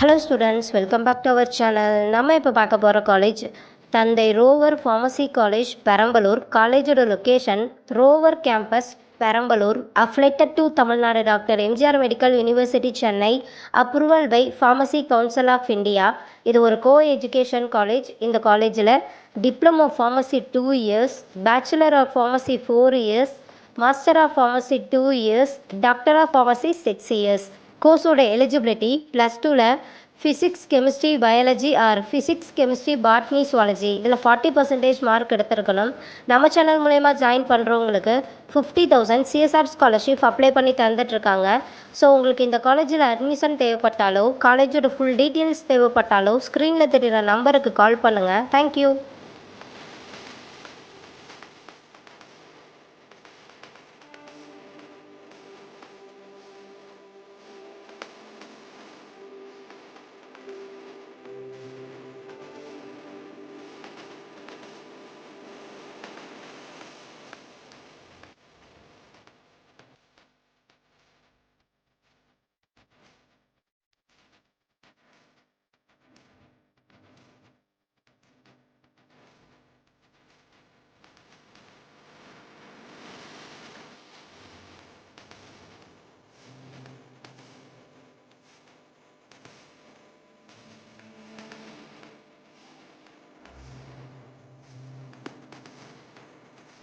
Hello students, welcome back to our channel. நம்ம இப்போ பார்க்க போகிற காலேஜ் தந்தை ரோவர் ஃபார்மசி காலேஜ் பெரம்பலூர். காலேஜோட location Rover campus Perambalur. Affiliated to Tamil Nadu Doctor MGR medical university Chennai. Approval by pharmacy council of India. இது ஒரு co education college. இந்த காலேஜில் diploma pharmacy 2 years, bachelor of pharmacy 4 years, master of pharmacy 2 years, doctor of pharmacy 6 years. கோர்ஸோட eligibility +2ல் physics chemistry biology or physics chemistry botany zoology இதில் 40% mark எடுத்திருக்கணும். நம்ம channel மூலயமா join பண்ணுறவங்களுக்கு 50,000 சிஎஸ்ஆர் ஸ்காலர்ஷிப் அப்ளை பண்ணி தந்துட்டுருக்காங்க. So உங்களுக்கு இந்த காலேஜில் அட்மிஷன் தேவைப்பட்டாலோ, காலேஜோட ஃபுல் டீட்டெயில்ஸ் தேவைப்பட்டாலோ ஸ்க்ரீனில் தெரிகிற நம்பருக்கு கால் பண்ணுங்கள். தேங்க்யூ.